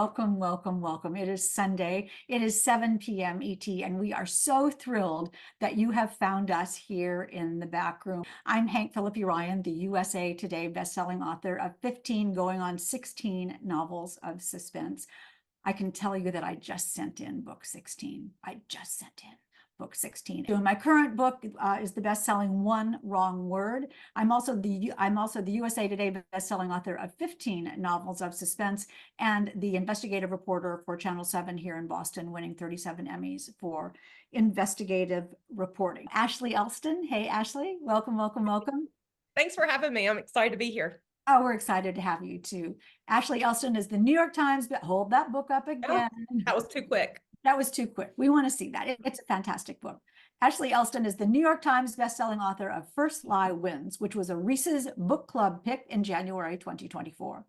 welcome, welcome, welcome. It is Sunday. It is 7 p.m. ET, and we are so thrilled that you have found us here in the back room. I'm Hank Philippi Ryan, the USA Today bestselling author of 15 going on 16 novels of suspense. I can tell you that I just sent in book 16. I just sent in book 16. So my current book is the best-selling One Wrong Word. I'm also the USA Today best-selling author of 15 novels of suspense and the investigative reporter for Channel 7 here in Boston, winning 37 Emmys for investigative reporting. Ashley Elston. Hey, Ashley. Welcome, welcome, welcome. Thanks for having me. I'm excited to be here. Oh, we're excited to have you too. Ashley Elston is the New York Times, but hold that book up again. Oh, that was too quick. That was too quick. We want to see that. It's a fantastic book. Ashley Elston is the New York Times bestselling author of First Lie Wins, which was a Reese's Book Club pick in January 2024.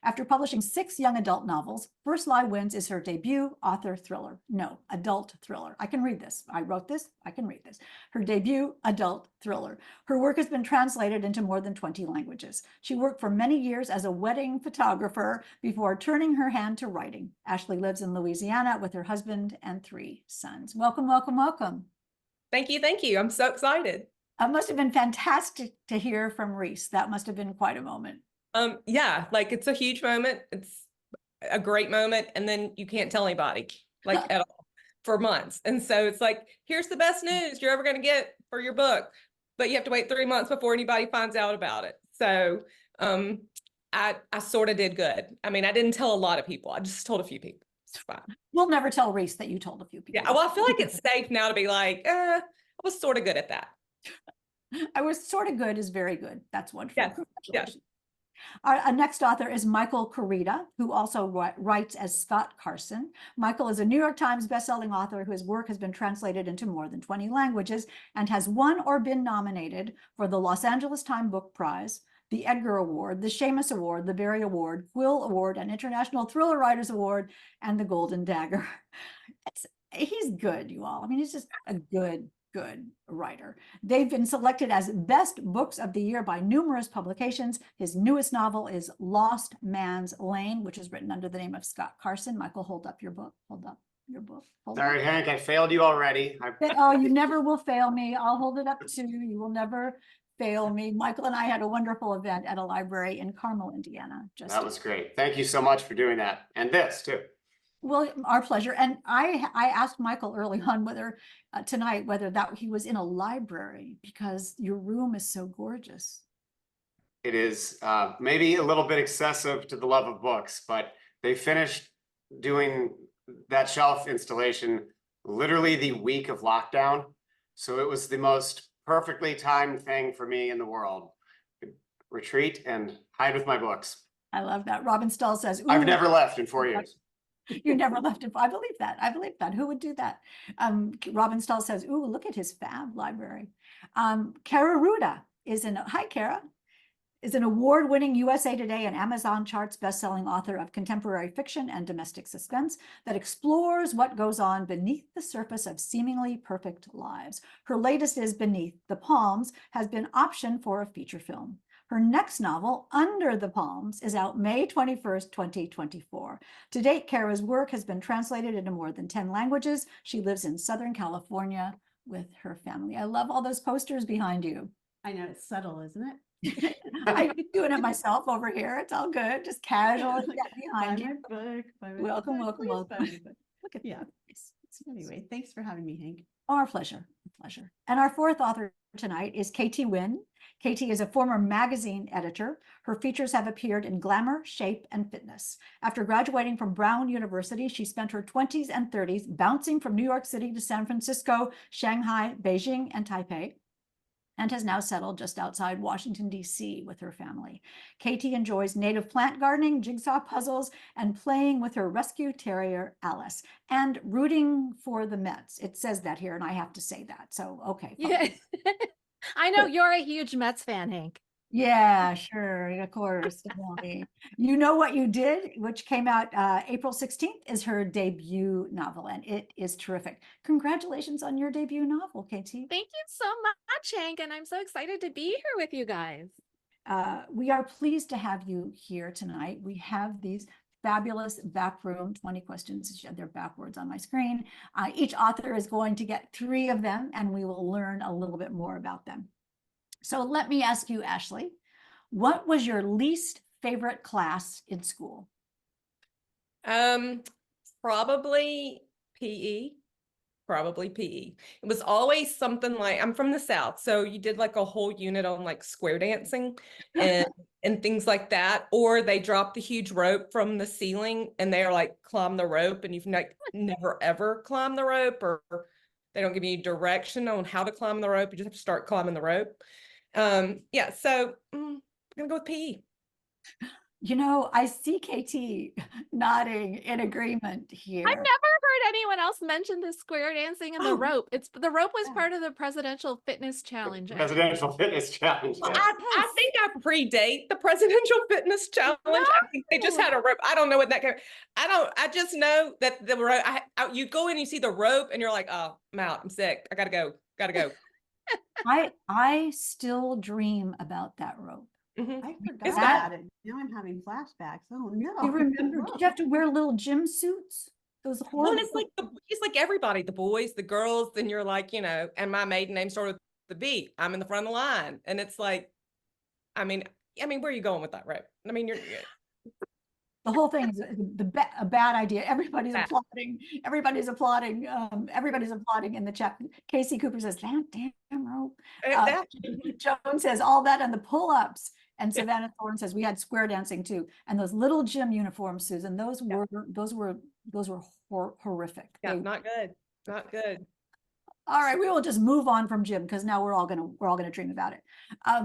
After publishing 6 young adult novels, First Lie Wins is her debut author thriller. No, adult thriller. I can read this. I wrote this. I can read this. Her debut adult thriller. Her work has been translated into more than 20 languages. She worked for many years as a wedding photographer before turning her hand to writing. Ashley lives in Louisiana with her husband and 3 sons. Welcome, welcome, welcome. Thank you. Thank you. I'm so excited. It must have been fantastic to hear from Reese. That must have been quite a moment. Yeah, like it's a huge moment. It's a great moment. And then you can't tell anybody like at all for months. And so it's like, here's the best news you're ever going to get for your book, but you have to wait 3 months before anybody finds out about it. So I sort of did good. I mean, I didn't tell a lot of people. I just told a few people. It's fine. We'll never tell Reese that you told a few people. Yeah, well, I feel like it's safe now to be like, I was sort of good at that. I was sort of good is very good. That's wonderful. Yes. Yes. Our next author is Michael Koryta, who also writes as Scott Carson. Michael is a New York Times bestselling author whose work has been translated into more than 20 languages and has won or been nominated for the Los Angeles Times Book Prize, the Edgar Award, the Shamus Award, the Barry Award, Quill Award, an International Thriller Writers Award, and the Golden Dagger. He's good, you all. I mean, he's just a good writer. They've been selected as best books of the year by numerous publications. His newest novel is Lost Man's Lane, which is written under the name of Scott Carson. Michael, hold up your book. Hold up your book. Sorry, Hank, I failed you already. Oh, you never will fail me. I'll hold it up too. You will never fail me. Michael and I had a wonderful event at a library in Carmel, Indiana. That was great. Thank you so much for doing that. And this too. Well, our pleasure. And I asked Michael early on whether tonight, whether he was in a library, because your room is so gorgeous. It is maybe a little bit excessive to the love of books, but they finished doing that shelf installation literally the week of lockdown. So it was the most perfectly timed thing for me in the world. Retreat and hide with my books. I love that. Robin Stahl says, I've never left in 4 years. You never left it. I believe that. I believe that. Who would do that? Robin Stahl says, ooh, look at his fab library. Kaira Rouda is hi, Kaira, is an award-winning USA Today and Amazon charts bestselling author of contemporary fiction and domestic suspense that explores what goes on beneath the surface of seemingly perfect lives. Her latest is Beneath the Palms, has been optioned for a feature film. Her next novel, Under the Palms, is out May 21st, 2024. To date, Kaira's work has been translated into more than 10 languages. She lives in Southern California with her family. I love all those posters behind you. I know, it's subtle, isn't it? I've been doing it myself over here. It's all good, just casual behind you. Welcome, welcome, welcome. Look at that. Anyway, thanks for having me, Hank. Our pleasure, pleasure. And our fourth author tonight is Nguyen. Katie is a former magazine editor. Her features have appeared in Glamour, Shape, and Fitness. After graduating from Brown University, she spent her 20s and 30s bouncing from New York City to San Francisco, Shanghai, Beijing, and Taipei, and has now settled just outside Washington, D.C. with her family. Katie enjoys native plant gardening, jigsaw puzzles, and playing with her rescue terrier, Alice, and rooting for the Mets. It says that here, and I have to say that. So, okay. Yeah. I know you're a huge Mets fan, Hank. Yeah, sure. Of course. Definitely. You Know What You Did, which came out April 16th, is her debut novel, and it is terrific. Congratulations on your debut novel, Katie. Thank you so much, Hank, and I'm so excited to be here with you guys. We are pleased to have you here tonight. We have these fabulous back room, 20 questions. They're backwards on my screen. Each author is going to get 3 of them, and we will learn a little bit more about them. So let me ask you, Ashley, what was your least favorite class in school? Probably PE. Probably PE. It was always something like, I'm from the South, so you did like a whole unit on like square dancing and things like that. Or they dropped the huge rope from the ceiling and they're like, climb the rope, and you've like never ever climbed the rope, or they don't give you direction on how to climb the rope. You just have to start climbing the rope. Yeah, so I'm gonna go with PE. You know, I see KT nodding in agreement here. I've never heard anyone else mention the square dancing and the rope. The rope was Yeah. part of the presidential fitness challenge. Presidential fitness challenge. Well, yes. I think I predate the presidential fitness challenge. I think they just had a rope. I don't know what that came. I just know that the rope. You go in, you see the rope, and you're like, oh, I'm out. I'm sick. I gotta go. Gotta go. I still dream about that rope. Mhm. I forgot It's about it. Now I'm having flashbacks. Oh no. You remember, did you have to wear little gym suits? Those Well, horrible. and it's like everybody, the boys, the girls. Then you're like, and my maiden name started with the B. I'm in the front of the line, and it's like, I mean, where are you going with that rope? I mean, you're The whole thing is a bad idea. Everybody's Bad. applauding. Everybody's applauding. Everybody's applauding in the chat. Casey Cooper says, "That damn rope." that. Joan says, "All that and the pull-ups." And Savannah Thorne says, "We had square dancing too." And those little gym uniforms, Susan, those were horrific. Yeah, They- not good. Not good. All right, we will just move on from gym because now we're all gonna dream about it.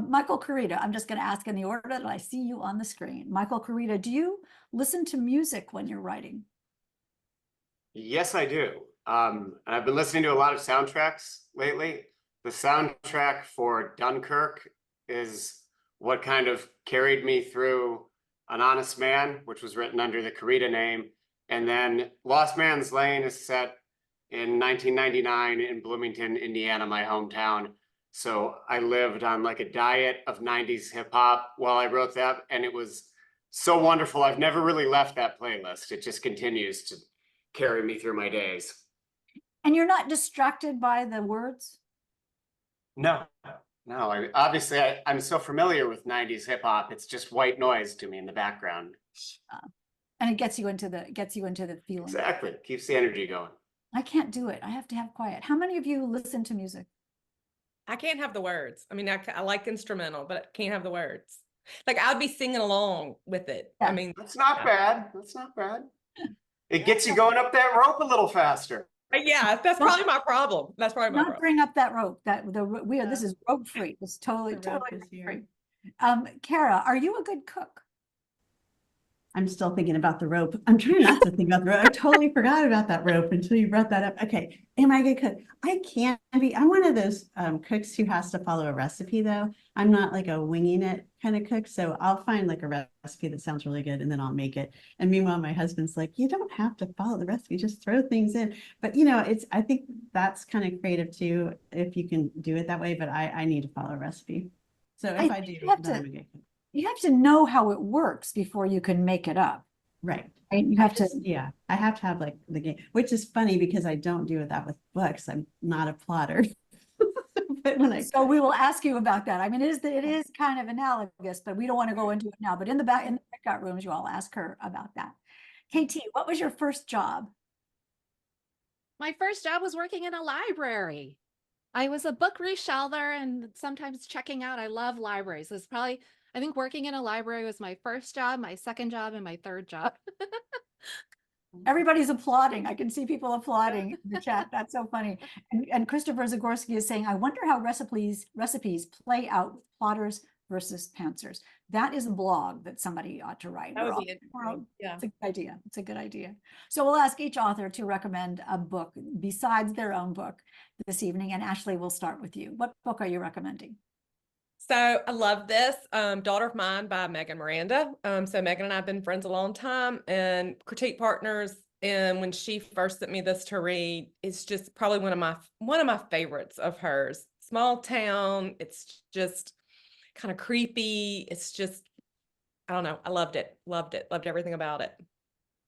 Michael Koryta, I'm just gonna ask in the order that I see you on the screen. Michael Koryta, do you listen to music when you're writing? Yes, I do. And I've been listening to a lot of soundtracks lately. The soundtrack for Dunkirk is what kind of carried me through An Honest Man, which was written under the Koryta name. And then Lost Man's Lane is set in 1999 in Bloomington, Indiana, my hometown. So I lived on like a diet of 90s hip hop while I wrote that. And it was so wonderful. I've never really left that playlist. It just continues to carry me through my days. And you're not distracted by the words? No. Obviously I'm so familiar with 90s hip hop. It's just white noise to me in the background. And it gets you into the feeling. Exactly. Keeps the energy going. I can't do it. I have to have quiet. How many of you listen to music? I can't have the words. I mean, I like instrumental, but I can't have the words. Like I'd be singing along with it. Yeah. I mean, That's not bad. That's not bad. It gets you going up that rope a little faster. yeah, that's probably my problem. That's probably my Not problem. bring up that rope. This is rope free. It's totally The rope totally is here. free. Kara, are you a good cook? I'm still thinking about the rope. I'm trying not to think about the rope. I totally forgot about that rope until you brought that up. Okay. Am I a good cook? I can be. I'm one of those cooks who has to follow a recipe though. I'm not like a winging it kind of cook. So I'll find like a recipe that sounds really good and then I'll make it. And meanwhile, my husband's like, you don't have to follow the recipe, just throw things in. But I think that's kind of creative too, if you can do it that way. But I need to follow a recipe. So if I do, you have then to- I'm a good cook. You have to know how it works before you can make it up. Right. Right? You have to. Yeah, I have to have like the game, which is funny because I don't do that with books. I'm not a plotter. But when So we will ask you about that. I mean, it is kind of analogous, but we don't want to go into it now. But in the breakout rooms, you all ask her about that. KT, what was your first job? My first job was working in a library. I was a book reshelver and sometimes checking out. I love libraries. I think working in a library was my first job, my second job, and my third job. Everybody's applauding. I can see people applauding in the chat. That's so funny. And Christopher Zagorski is saying, I wonder how recipes play out with plotters versus pantsers. That is a blog that somebody ought to write. That would We're be all- interesting. Yeah. It's a good idea. It's a good idea. So we'll ask each author to recommend a book besides their own book this evening. And Ashley, we'll start with you. What book are you recommending? So I love this, Daughter of Mine by Megan Miranda. So Megan and I have been friends a long time and critique partners. And when she first sent me this to read, it's just probably one of my favorites of hers. Small town. It's just kind of creepy. It's just, I don't know. I loved it. Loved it. Loved everything about it.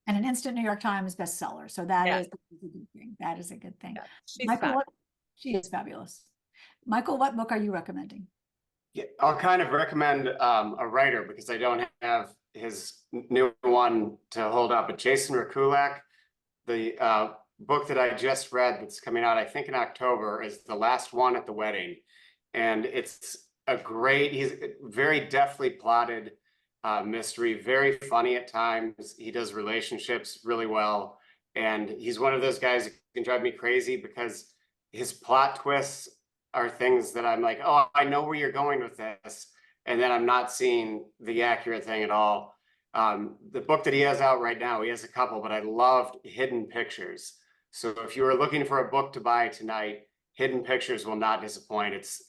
and an instant New York Times bestseller. So that Yeah. is a good thing. That is a good thing. Yeah, she's Michael, fab. she is fabulous. Michael, what book are you recommending? Yeah, I'll kind of recommend a writer because I don't have his new one to hold up. But Jason Rakulak, the book that I just read that's coming out, I think in October, is The Last One at the Wedding. And it's he's very deftly plotted mystery, very funny at times. He does relationships really well. And he's one of those guys who can drive me crazy because his plot twists are things that I'm like, oh, I know where you're going with this. And then I'm not seeing the accurate thing at all. The book that he has out right now, he has a couple, but I loved Hidden Pictures. So if you were looking for a book to buy tonight, Hidden Pictures will not disappoint. It's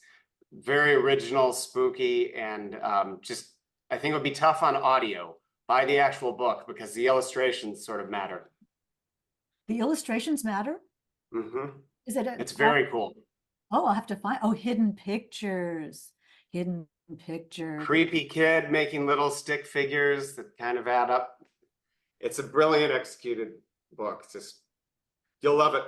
very original, spooky, and just, I think it would be tough on audio. Buy the actual book because the illustrations sort of matter. The illustrations matter? Is it? It's very cool. Oh, I'll have to find, oh, Hidden Pictures. Hidden Pictures. Creepy kid making little stick figures that kind of add up. It's a brilliant executed book. Just, you'll love it.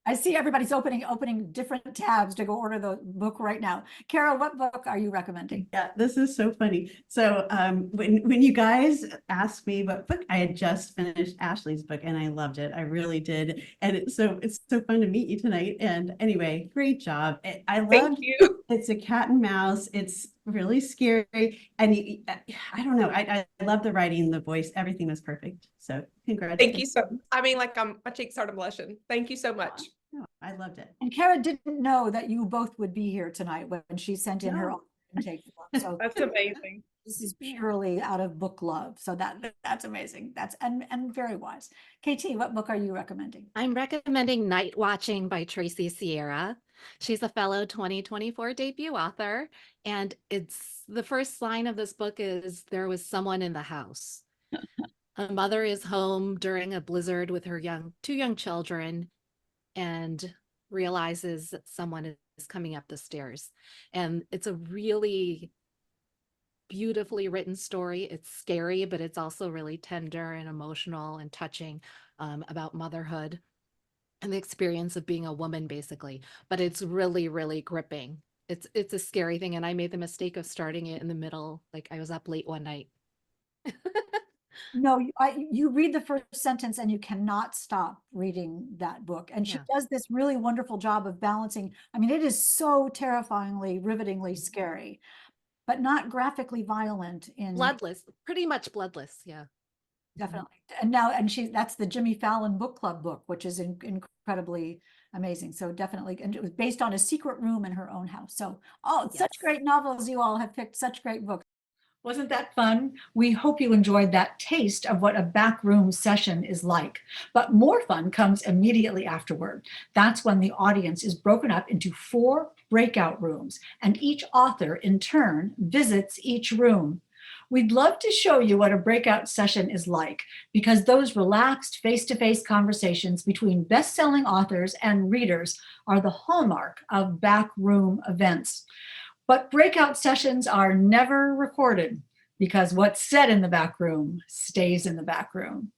I see everybody's opening different tabs to go order the book right now. Carol, what book are you recommending? Yeah, this is so funny. So when you guys asked me what book, I had just finished Ashley's book and I loved it. I really did. And it's so fun to meet you tonight. And anyway, great job. I Thank love you. it's a cat and mouse. It's really scary. And I don't know. I love the writing, the voice, everything was perfect. So congratulations. Thank you so, I mean, like my cheeks started blushing. Thank you so much. No, I loved it. And Kara didn't know that you both would be here tonight when she sent in her No. intake form. So That's amazing. this is purely out of book love. So that's amazing. That's and very wise. KT, what book are you recommending? I'm recommending Night Watching by Tracy Sierra. She's a fellow 2024 debut author. And it's the first line of this book is there was someone in the house. A mother is home during a blizzard with her two young children and realizes that someone is coming up the stairs. And it's a really beautifully written story. It's scary, but it's also really tender and emotional and touching about motherhood and the experience of being a woman, basically. But it's really, really gripping. It's a scary thing. And I made the mistake of starting it in the middle. Like I was up late one night. No, you read the first sentence and you cannot stop reading that book. And she Yeah. does this really wonderful job of balancing. I mean, it is so terrifyingly, rivetingly scary, but not graphically violent in Bloodless, pretty much bloodless. Yeah. definitely. And that's the Jimmy Fallon book club book, which is incredibly amazing. So definitely, and it was based on a secret room in her own house. So, such Yes. great novels. You all have picked such great books. Wasn't that fun? We hope you enjoyed that taste of what a backroom session is like. But more fun comes immediately afterward. That's when the audience is broken up into 4 breakout rooms, and each author in turn visits each room. We'd love to show you what a breakout session is like, because those relaxed face-to-face conversations between best-selling authors and readers are the hallmark of backroom events. But breakout sessions are never recorded because what's said in the back room stays in the back room.